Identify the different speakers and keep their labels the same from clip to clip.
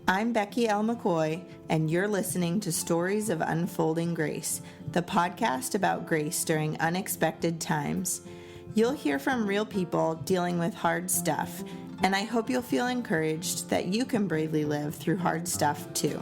Speaker 1: I'm Becky L. McCoy, and you're listening to Stories of Unfolding Grace, the podcast about grace during unexpected times. You'll hear from real people dealing with hard stuff, and I hope you'll feel encouraged that you can bravely live through hard stuff too.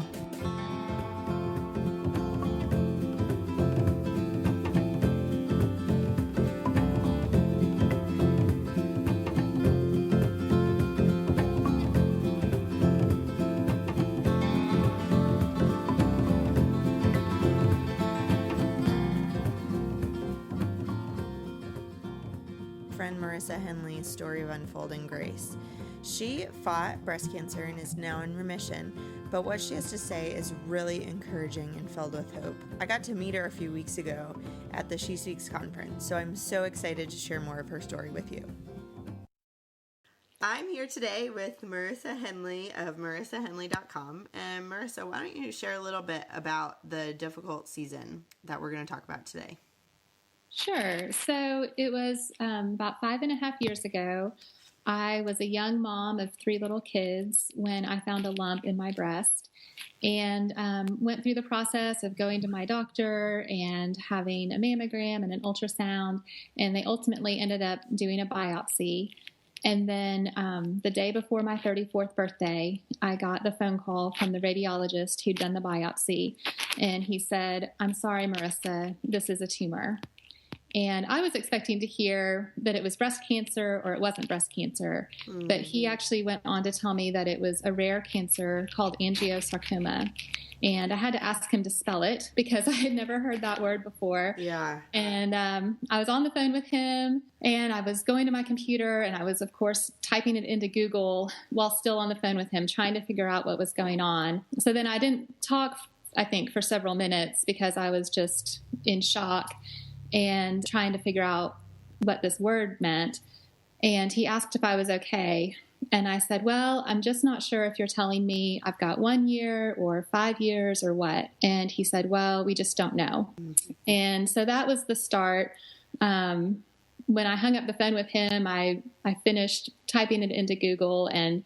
Speaker 1: Friend Marissa Henley's story of unfolding grace. She fought breast cancer and is now in remission, but what she has to say is really encouraging and filled with hope. I got to meet her a few weeks ago at the She Speaks conference, so I'm so excited to share more of her story with you. I'm here today with Marissa Henley of marissahenley.com. And Marissa, why don't you share a little bit about the difficult season that we're going to talk about today?
Speaker 2: Sure. So it was about 5.5 years ago. I was a young mom of 3 little kids when I found a lump in my breast and went through the process of going to my doctor and having a mammogram and an ultrasound. And they ultimately ended up doing a biopsy. And then the day before my 34th birthday, I got the phone call from the radiologist who'd done the biopsy. And he said, "I'm sorry, Marissa, this is a tumor." And I was expecting to hear that it was breast cancer or it wasn't breast cancer. Mm-hmm. But he actually went on to tell me that it was a rare cancer called angiosarcoma. And I had to ask him to spell it because I had never heard that word before.
Speaker 1: Yeah.
Speaker 2: And I was on the phone with him and I was going to my computer and I was, of course, typing it into Google while still on the phone with him, trying to figure out what was going on. So then I didn't talk, I think, for several minutes because I was just in shock and trying to figure out what this word meant. And he asked if I was okay. And I said, "Well, I'm just not sure if you're telling me I've got 1 year or 5 years or what." And he said, "Well, we just don't know." Mm-hmm. And so that was the start. When I hung up the phone with him, I finished typing it into Google, and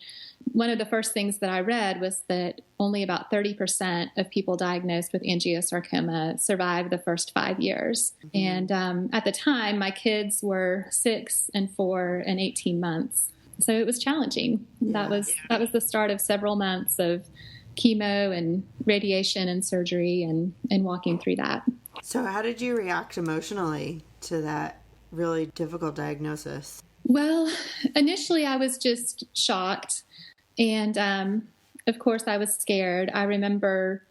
Speaker 2: one of the first things that I read was that only about 30% of people diagnosed with angiosarcoma survive the first 5 years. Mm-hmm. And at the time, my kids were 6 and 4 and 18 months. So it was challenging. Yeah. That was the start of several months of chemo and radiation and surgery and walking through that.
Speaker 1: So how did you react emotionally to that really difficult diagnosis?
Speaker 2: Well, initially I was just shocked. And, of course, I was scared. I remember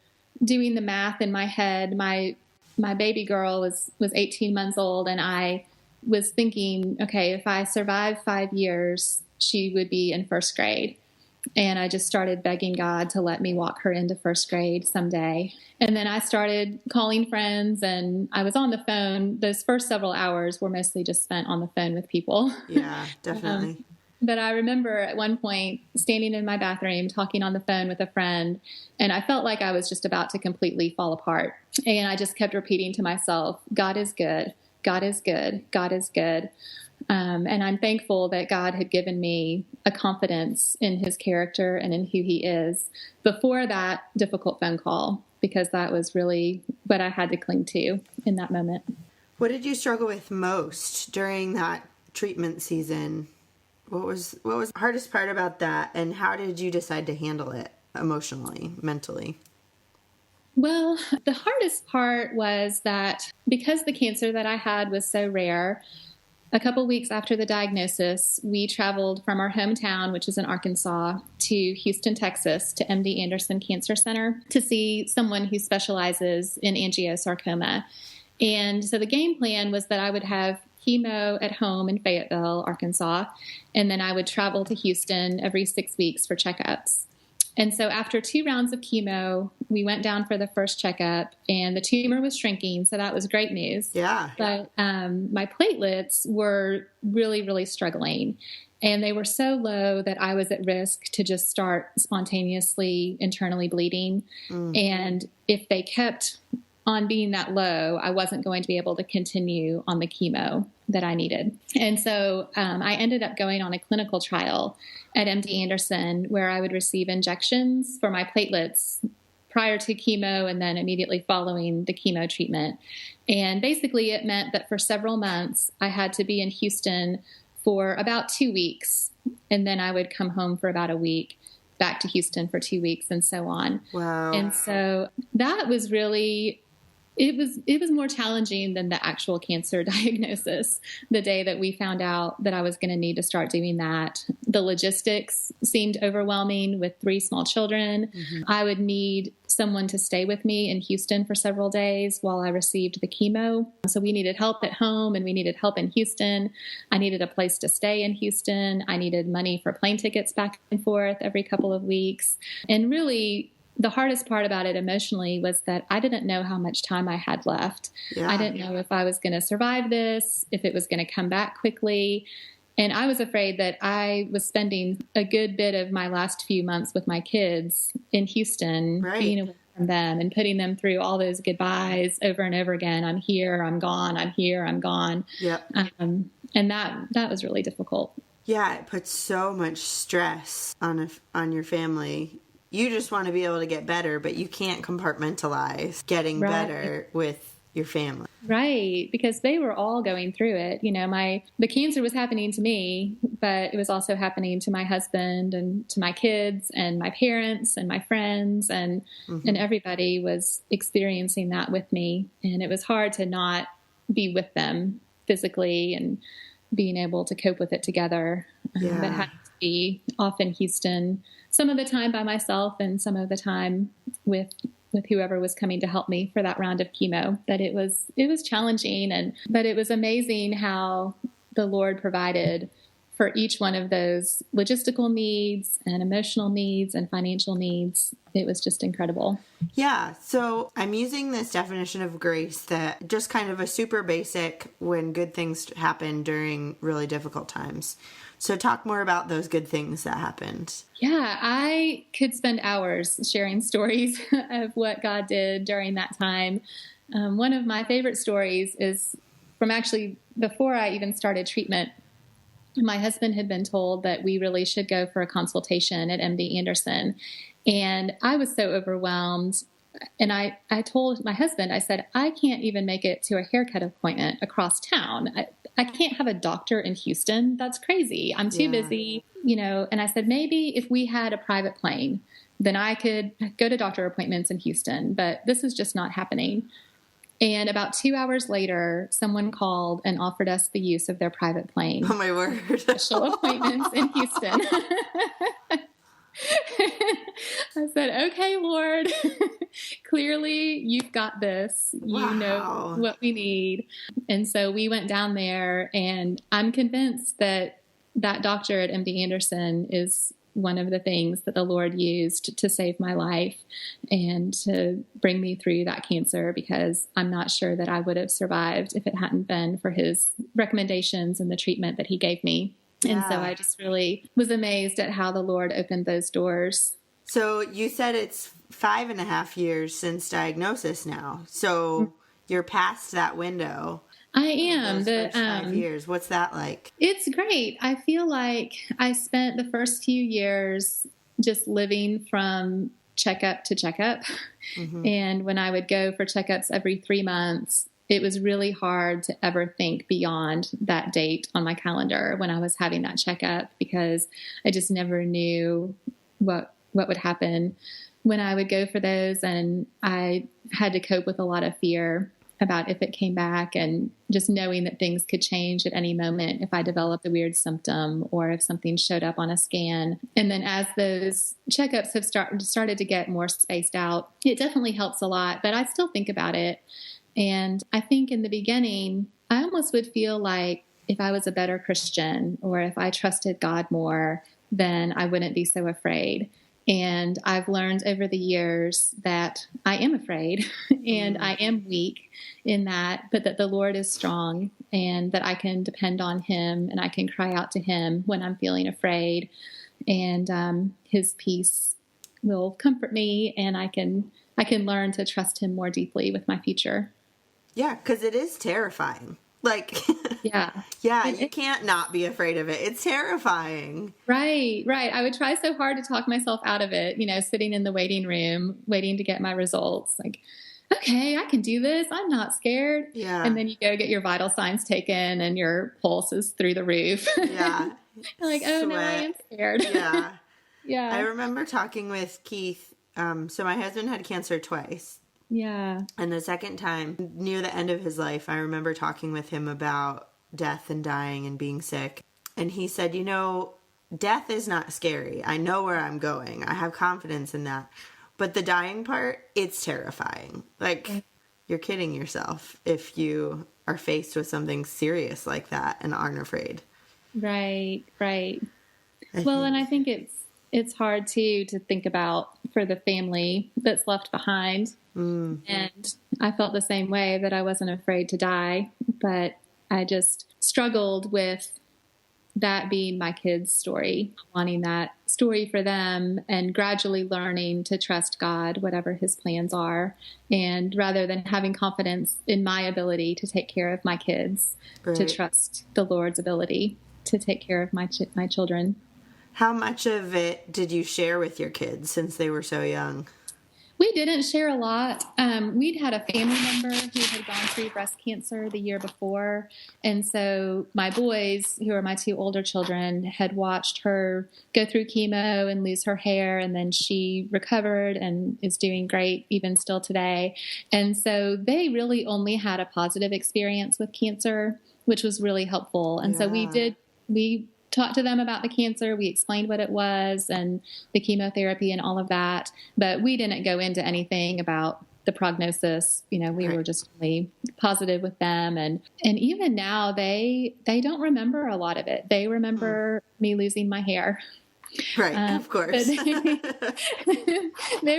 Speaker 2: doing the math in my head. My baby girl was 18 months old, and I was thinking, okay, if I survive 5 years, she would be in first grade. And I just started begging God to let me walk her into first grade someday. And then I started calling friends, and I was on the phone. Those first several hours were mostly just spent on the phone with people.
Speaker 1: Yeah, definitely.
Speaker 2: But I remember at one point standing in my bathroom talking on the phone with a friend, and I felt like I was just about to completely fall apart. And I just kept repeating to myself, "God is good. God is good. God is good." And I'm thankful that God had given me a confidence in his character and in who he is before that difficult phone call, because that was really what I had to cling to in that moment.
Speaker 1: What did you struggle with most during that treatment season? What was the hardest part about that, and how did you decide to handle it emotionally, mentally?
Speaker 2: Well, the hardest part was that because the cancer that I had was so rare, a couple weeks after the diagnosis, we traveled from our hometown, which is in Arkansas, to Houston, Texas, to MD Anderson Cancer Center to see someone who specializes in angiosarcoma. And so the game plan was that I would have chemo at home in Fayetteville, Arkansas, and then I would travel to Houston every 6 weeks for checkups. And so after 2 rounds of chemo, we went down for the first checkup, and the tumor was shrinking, so that was great news.
Speaker 1: Yeah.
Speaker 2: But my platelets were really, really struggling, and they were so low that I was at risk to just start spontaneously internally bleeding. Mm. And if they kept on being that low, I wasn't going to be able to continue on the chemo that I needed. And so I ended up going on a clinical trial at MD Anderson where I would receive injections for my platelets prior to chemo and then immediately following the chemo treatment. And basically it meant that for several months, I had to be in Houston for about 2 weeks. And then I would come home for about a week, back to Houston for 2 weeks, and so on.
Speaker 1: Wow.
Speaker 2: And so that was really, it was more challenging than the actual cancer diagnosis. The day that we found out that I was going to need to start doing that, the logistics seemed overwhelming with 3 small children. Mm-hmm. I would need someone to stay with me in Houston for several days while I received the chemo. So we needed help at home and we needed help in Houston. I needed a place to stay in Houston. I needed money for plane tickets back and forth every couple of weeks. And really, the hardest part about it emotionally was that I didn't know how much time I had left. Yeah. I didn't know if I was going to survive this, if it was going to come back quickly. And I was afraid that I was spending a good bit of my last few months with my kids in Houston, right, being away from them and putting them through all those goodbyes over and over again. I'm here, I'm gone, I'm here, I'm gone. Yep. And that was really difficult.
Speaker 1: Yeah, it puts so much stress on your family. You just want to be able to get better, but you can't compartmentalize getting better with your family.
Speaker 2: Right, because they were all going through it. You know, the cancer was happening to me, but it was also happening to my husband and to my kids and my parents and my friends, and mm-hmm. and everybody was experiencing that with me. And it was hard to not be with them physically and being able to cope with it together. Yeah. But having to be off in Houston, some of the time by myself and some of the time with whoever was coming to help me for that round of chemo, that it was challenging, but it was amazing how the Lord provided for each one of those logistical needs and emotional needs and financial needs. It was just incredible.
Speaker 1: Yeah. So I'm using this definition of grace that just kind of a super basic when good things happen during really difficult times. So talk more about those good things that happened.
Speaker 2: Yeah, I could spend hours sharing stories of what God did during that time. One of my favorite stories is from actually before I even started treatment. My husband had been told that we really should go for a consultation at MD Anderson. And I was so overwhelmed. And I told my husband, I said, I can't even make it to a haircut appointment across town. I can't have a doctor in Houston. That's crazy. I'm too busy, and I said, maybe if we had a private plane, then I could go to doctor appointments in Houston, but this is just not happening. And about 2 hours later, someone called and offered us the use of their private plane.
Speaker 1: Oh my word.
Speaker 2: Special appointments in Houston. I said, okay, Lord, clearly you've got this. Wow. You know what we need. And so we went down there, and I'm convinced that doctor at MD Anderson is one of the things that the Lord used to save my life and to bring me through that cancer, because I'm not sure that I would have survived if it hadn't been for his recommendations and the treatment that he gave me. And so I just really was amazed at how the Lord opened those doors.
Speaker 1: So you said it's 5.5 years since diagnosis now. So you're past that window.
Speaker 2: I am.
Speaker 1: The 5 years. What's that like?
Speaker 2: It's great. I feel like I spent the first few years just living from checkup to checkup. Mm-hmm. And when I would go for checkups every 3 months, it was really hard to ever think beyond that date on my calendar when I was having that checkup, because I just never knew what would happen when I would go for those. And I had to cope with a lot of fear about if it came back, and just knowing that things could change at any moment if I developed a weird symptom or if something showed up on a scan. And then as those checkups have started to get more spaced out, it definitely helps a lot, but I still think about it. And I think in the beginning, I almost would feel like if I was a better Christian or if I trusted God more, then I wouldn't be so afraid. And I've learned over the years that I am afraid and I am weak in that, but that the Lord is strong and that I can depend on him and I can cry out to him when I'm feeling afraid. And his peace will comfort me, and I can I can learn to trust him more deeply with my future.
Speaker 1: Yeah, because it is terrifying. Like,
Speaker 2: yeah,
Speaker 1: you can't not be afraid of it. It's terrifying.
Speaker 2: Right. I would try so hard to talk myself out of it, sitting in the waiting room, waiting to get my results. Like, okay, I can do this. I'm not scared.
Speaker 1: Yeah.
Speaker 2: And then you go get your vital signs taken and your pulse is through the roof.
Speaker 1: Yeah.
Speaker 2: You're like, oh, no, I am scared.
Speaker 1: Yeah.
Speaker 2: Yeah.
Speaker 1: I remember talking with Keith. So my husband had cancer twice.
Speaker 2: Yeah.
Speaker 1: And the second time, near the end of his life, I remember talking with him about death and dying and being sick. And he said, death is not scary. I know where I'm going. I have confidence in that. But the dying part, it's terrifying. Like, you're kidding yourself if you are faced with something serious like that and aren't afraid.
Speaker 2: Right. And I think it's hard too to think about for the family that's left behind. And I felt the same way, that I wasn't afraid to die, but I just struggled with that being my kids' story, wanting that story for them and gradually learning to trust God, whatever his plans are. And rather than having confidence in my ability to take care of my kids, to trust the Lord's ability to take care of my children.
Speaker 1: How much of it did you share with your kids since they were so young?
Speaker 2: We didn't share a lot. We'd had a family member who had gone through breast cancer the year before. And so my boys, who are my two older children, had watched her go through chemo and lose her hair. And then she recovered and is doing great even still today. And so they really only had a positive experience with cancer, which was really helpful. And so we talked to them about the cancer. We explained what it was and the chemotherapy and all of that, but we didn't go into anything about the prognosis. We were just really positive with them. And even now they don't remember a lot of it. They remember me losing my hair.
Speaker 1: Right. Of course.
Speaker 2: They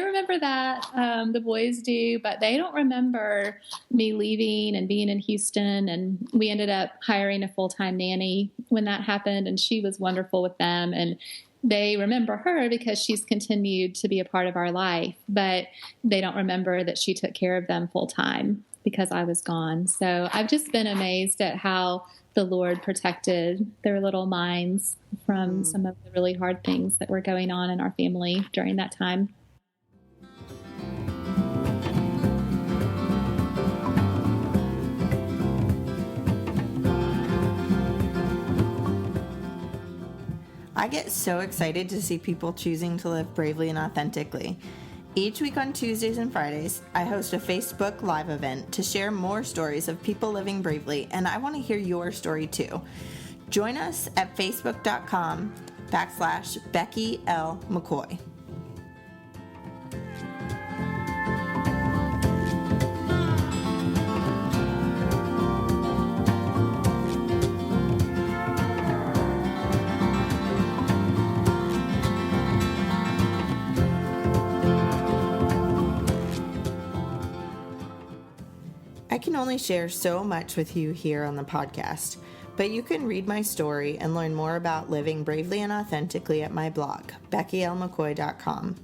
Speaker 2: remember that. The boys do, but they don't remember me leaving and being in Houston. And we ended up hiring a full-time nanny when that happened. And she was wonderful with them. And they remember her because she's continued to be a part of our life, but they don't remember that she took care of them full-time because I was gone. So I've just been amazed at how the Lord protected their little minds from some of the really hard things that were going on in our family during that time.
Speaker 1: I get so excited to see people choosing to live bravely and authentically. Each week on Tuesdays and Fridays, I host a Facebook Live event to share more stories of people living bravely, and I want to hear your story too. Join us at facebook.com/Becky L. McCoy. I can only share so much with you here on the podcast, but you can read my story and learn more about living bravely and authentically at my blog, BeckyLMcCoy.com.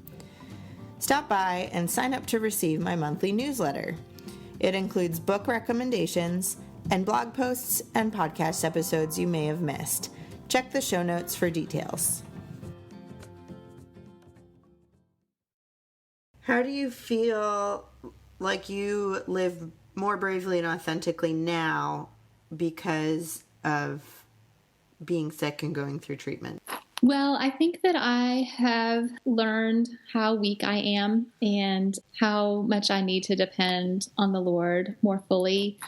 Speaker 1: Stop by and sign up to receive my monthly newsletter. It includes book recommendations and blog posts and podcast episodes you may have missed. Check the show notes for details. How do you feel like you live more bravely and authentically now because of being sick and going through treatment?
Speaker 2: Well, I think that I have learned how weak I am and how much I need to depend on the Lord more fully.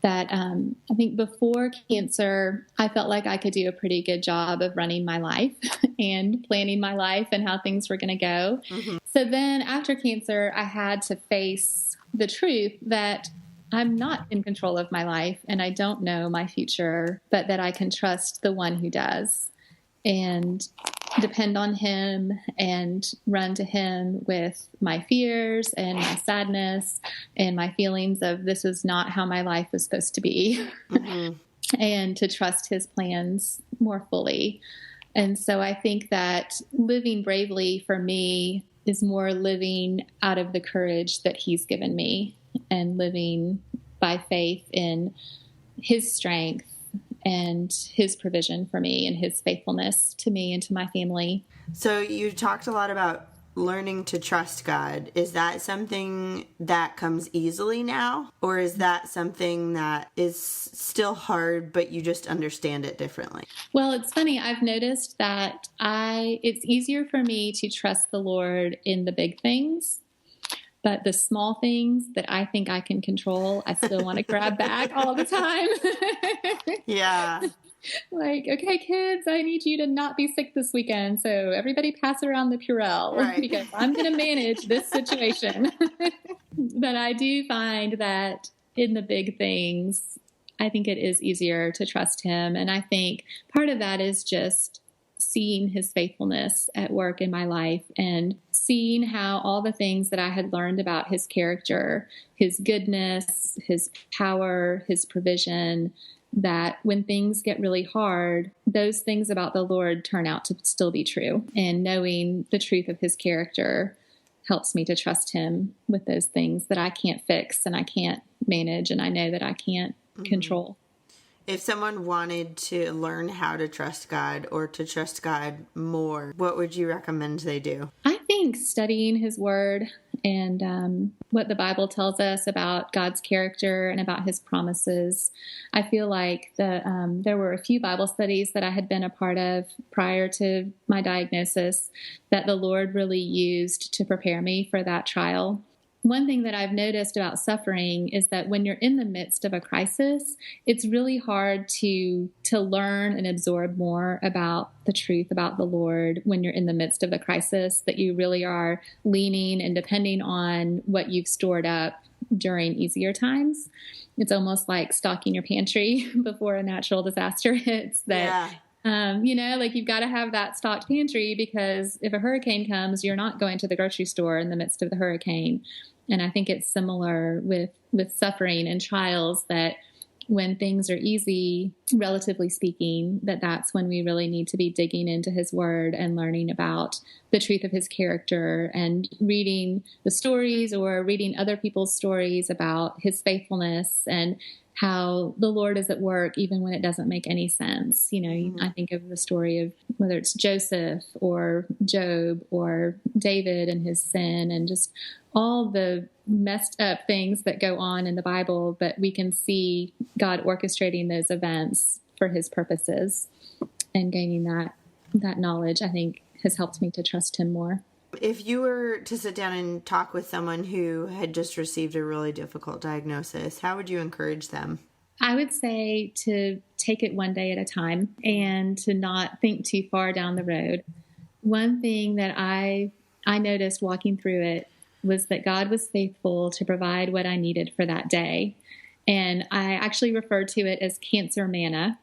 Speaker 2: That I think before cancer, I felt like I could do a pretty good job of running my life and planning my life and how things were going to go. Mm-hmm. So then after cancer, I had to face the truth that I'm not in control of my life and I don't know my future, but that I can trust the one who does and depend on him and run to him with my fears and my sadness and my feelings of this is not how my life was supposed to be. Mm-hmm. And to trust his plans more fully. And so I think that living bravely for me is more living out of the courage that he's given me and living by faith in his strength and his provision for me and his faithfulness to me and to my family.
Speaker 1: So you talked a lot about learning to trust God. Is that something that comes easily now? Or is that something that is still hard, but you just understand it differently?
Speaker 2: Well, it's funny. I've noticed that it's easier for me to trust the Lord in the big things, but the small things that I think I can control, I still want to grab back all the time.
Speaker 1: Yeah.
Speaker 2: Like, okay, kids, I need you to not be sick this weekend. So everybody pass around the Purell, right? Because I'm going to manage this situation. But I do find that in the big things, I think it is easier to trust him. And I think part of that is just seeing his faithfulness at work in my life and seeing how all the things that I had learned about his character, his goodness, his power, his provision, that when things get really hard, those things about the Lord turn out to still be true. And knowing the truth of his character helps me to trust him with those things that I can't fix and I can't manage and I know that I can't control.
Speaker 1: If someone wanted to learn how to trust God or to trust God more, what would you recommend they do?
Speaker 2: I think studying his word and what the Bible tells us about God's character and about his promises. I feel like there were a few Bible studies that I had been a part of prior to my diagnosis that the Lord really used to prepare me for that trial. One thing that I've noticed about suffering is that when you're in the midst of a crisis, it's really hard to learn and absorb more about the truth about the Lord when you're in the midst of the crisis, that you really are leaning and depending on what you've stored up during easier times. It's almost like stocking your pantry before a natural disaster hits that.
Speaker 1: Yeah.
Speaker 2: Like you've got to have that stocked pantry because if a hurricane comes, you're not going to the grocery store in the midst of the hurricane. And I think it's similar with suffering and trials, that when things are easy, relatively speaking, that's when we really need to be digging into his word and learning about the truth of his character and reading the stories or reading other people's stories about his faithfulness and how the Lord is at work even when it doesn't make any sense. I think of the story of whether it's Joseph or Job or David and his sin and just all the messed up things that go on in the Bible, but we can see God orchestrating those events for his purposes, and gaining that knowledge, I think, has helped me to trust him more.
Speaker 1: If you were to sit down and talk with someone who had just received a really difficult diagnosis, how would you encourage them?
Speaker 2: I would say to take it one day at a time and to not think too far down the road. One thing that I noticed walking through it was that God was faithful to provide what I needed for that day. And I actually referred to it as cancer manna,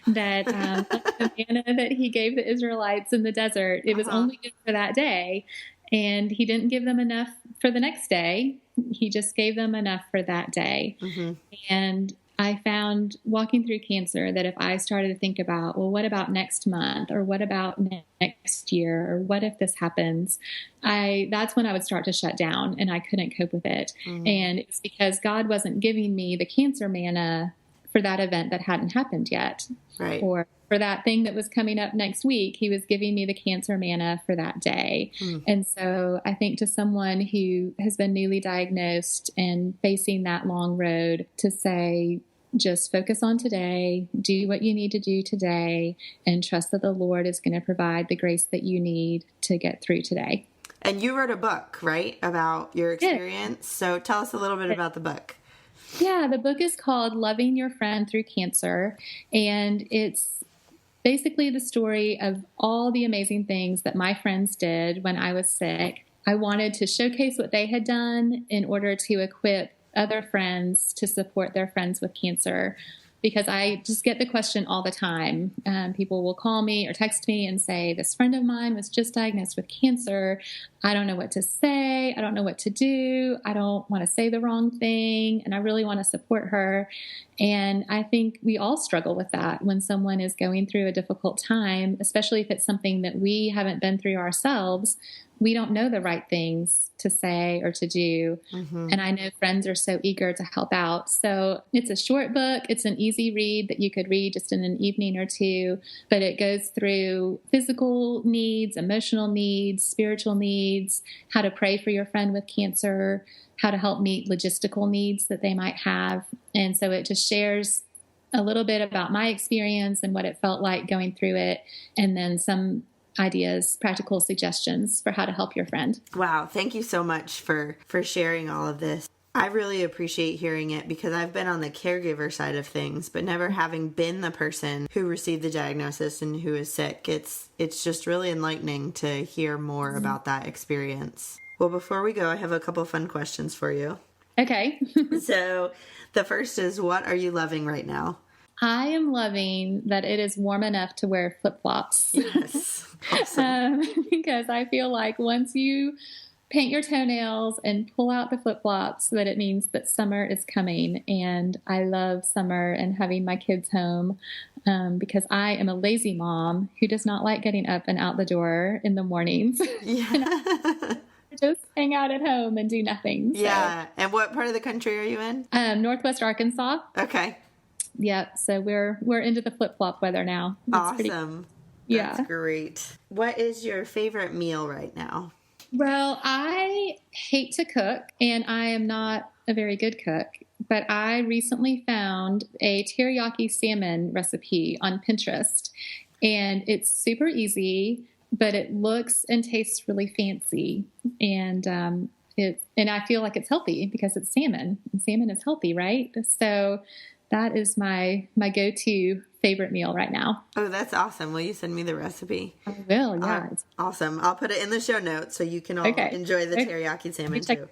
Speaker 2: that the manna that he gave the Israelites in the desert, it was only good for that day. And he didn't give them enough for the next day. He just gave them enough for that day. Mm-hmm. And I found walking through cancer that if I started to think about, well, what about next month? Or what about next year? Or what if this happens? That's when I would start to shut down and I couldn't cope with it. Mm-hmm. And it's because God wasn't giving me the cancer manna for that event that hadn't happened yet.
Speaker 1: Right.
Speaker 2: Or for that thing that was coming up next week, he was giving me the cancer manna for that day. Mm. And so I think to someone who has been newly diagnosed and facing that long road, to say, just focus on today, do what you need to do today, and trust that the Lord is going to provide the grace that you need to get through today.
Speaker 1: And you wrote a book, right, about your experience?
Speaker 2: Yeah.
Speaker 1: So tell us a little bit about the book.
Speaker 2: Yeah, the book is called Loving Your Friend Through Cancer, and it's basically the story of all the amazing things that my friends did when I was sick. I wanted to showcase what they had done in order to equip other friends to support their friends with cancer, because I just get the question all the time. People will call me or text me and say, this friend of mine was just diagnosed with cancer. I don't know what to say. I don't know what to do. I don't want to say the wrong thing. And I really want to support her. And I think we all struggle with that when someone is going through a difficult time, especially if it's something that we haven't been through ourselves. we don't know the right things to say or to do. Mm-hmm. And I know friends are so eager to help out. So it's a short book. It's an easy read that you could read just in an evening or two, but it goes through physical needs, emotional needs, spiritual needs, how to pray for your friend with cancer, how to help meet logistical needs that they might have. And so it just shares a little bit about my experience and what it felt like going through it, and then some ideas, practical suggestions for how to help your friend.
Speaker 1: Wow. Thank you so much for sharing all of this. I really appreciate hearing it because I've been on the caregiver side of things, but never having been the person who received the diagnosis and who is sick. It's just really enlightening to hear more about that experience. Well, before we go, I have a couple fun questions for you.
Speaker 2: Okay.
Speaker 1: So the first is, what are you loving right now?
Speaker 2: I am loving that it is warm enough to wear flip-flops.
Speaker 1: Yes. Awesome.
Speaker 2: Because I feel like once you paint your toenails and pull out the flip-flops, that it means that summer is coming. And I love summer and having my kids home because I am a lazy mom who does not like getting up and out the door in the mornings.
Speaker 1: Yeah.
Speaker 2: Just hang out at home and do nothing. So.
Speaker 1: Yeah. And what part of the country are you in?
Speaker 2: Northwest Arkansas.
Speaker 1: Okay.
Speaker 2: Yep. So we're into the flip-flop weather now. That's
Speaker 1: awesome. That's great. What is your favorite meal right now?
Speaker 2: Well, I hate to cook, and I am not a very good cook, but I recently found a teriyaki salmon recipe on Pinterest, and it's super easy, but it looks and tastes really fancy. And I feel like it's healthy because it's salmon, and salmon is healthy, right? So that is my go-to favorite meal right now.
Speaker 1: Oh, that's awesome. Will you send me the recipe?
Speaker 2: I will, yeah.
Speaker 1: Awesome. I'll put it in the show notes so you can all enjoy the teriyaki salmon too.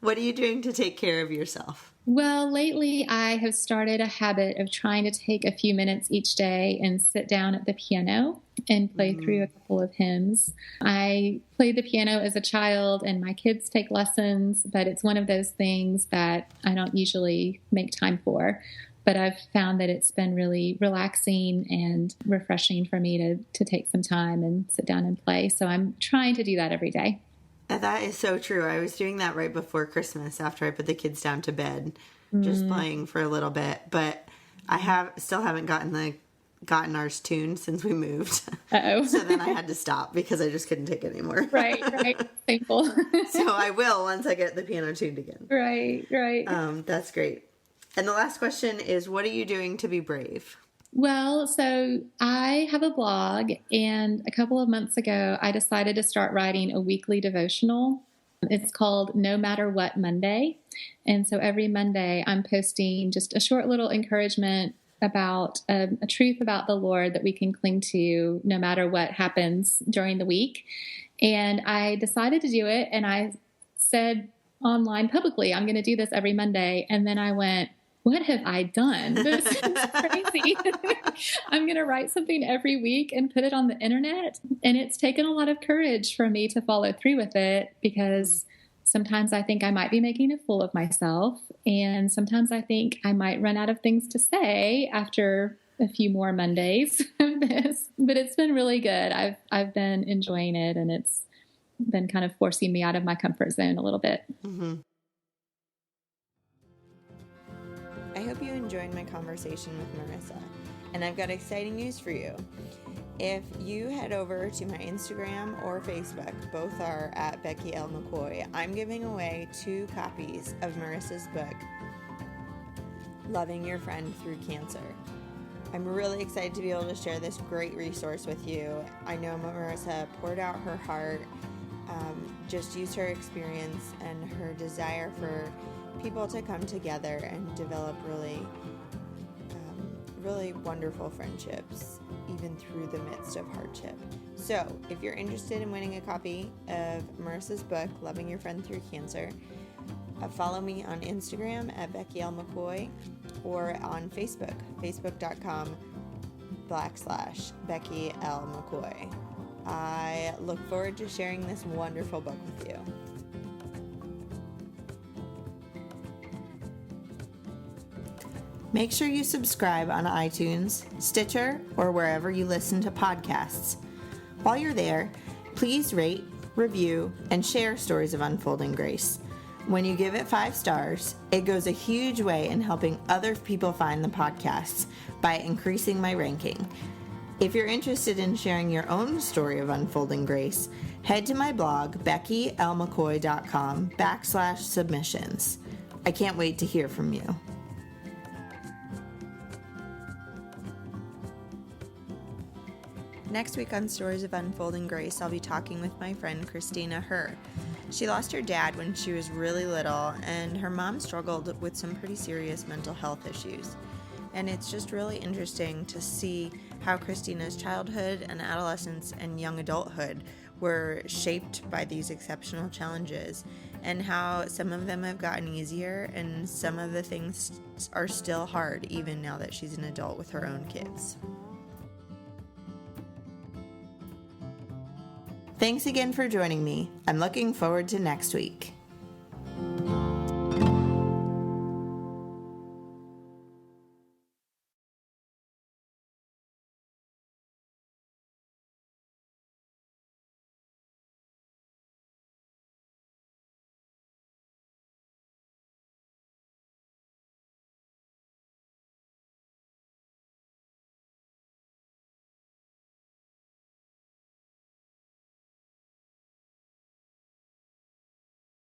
Speaker 1: What are you doing to take care of yourself?
Speaker 2: Well, lately I have started a habit of trying to take a few minutes each day and sit down at the piano and play through a couple of hymns. I played the piano as a child, and my kids take lessons, but it's one of those things that I don't usually make time for. But I've found that it's been really relaxing and refreshing for me to take some time and sit down and play. So I'm trying to do that every day.
Speaker 1: That is so true. I was doing that right before Christmas after I put the kids down to bed, just playing for a little bit. But I still haven't gotten ours tuned since we moved.
Speaker 2: Uh-oh.
Speaker 1: So then I had to stop because I just couldn't take it anymore.
Speaker 2: Right. Thankful.
Speaker 1: So I will once I get the piano tuned again.
Speaker 2: Right.
Speaker 1: That's great. And the last question is, what are you doing to be brave?
Speaker 2: Well, so I have a blog, and a couple of months ago, I decided to start writing a weekly devotional. It's called No Matter What Monday. And so every Monday, I'm posting just a short little encouragement about a truth about the Lord that we can cling to no matter what happens during the week. And I decided to do it, and I said online publicly, I'm going to do this every Monday. And then I went, what have I done? This is crazy. I'm going to write something every week and put it on the internet. And it's taken a lot of courage for me to follow through with it, because sometimes I think I might be making a fool of myself. And sometimes I think I might run out of things to say after a few more Mondays of this. But it's been really good. I've been enjoying it, and it's been kind of forcing me out of my comfort zone a little bit.
Speaker 1: Mm-hmm. I hope you enjoyed my conversation with Marissa, and I've got exciting news for you. If you head over to my Instagram or Facebook, both are at Becky L. McCoy, I'm giving away 2 copies of Marissa's book, Loving Your Friend Through Cancer. I'm really excited to be able to share this great resource with you. I know Marissa poured out her heart, just used her experience and her desire for people to come together and develop really wonderful friendships, even through the midst of hardship. So if you're interested in winning a copy of Marissa's book, Loving Your Friend Through Cancer, follow me on Instagram at Becky L. McCoy, or on Facebook, facebook.com/Becky L. McCoy. I look forward to sharing this wonderful book with you. Make sure you subscribe on iTunes, Stitcher, or wherever you listen to podcasts. While you're there, Please rate, review, and share Stories of Unfolding Grace. When you give it 5 stars, it goes a huge way in helping other people find the podcasts by increasing my ranking. If you're interested in sharing your own story of unfolding grace, head to my blog, beckylmccoy.com/submissions. I can't wait to hear from you. Next week on Stories of Unfolding Grace, I'll be talking with my friend Christina Herr. She lost her dad when she was really little, and her mom struggled with some pretty serious mental health issues. And it's just really interesting to see how Christina's childhood and adolescence and young adulthood were shaped by these exceptional challenges, and how some of them have gotten easier and some of the things are still hard even now that she's an adult with her own kids. Thanks again for joining me. I'm looking forward to next week.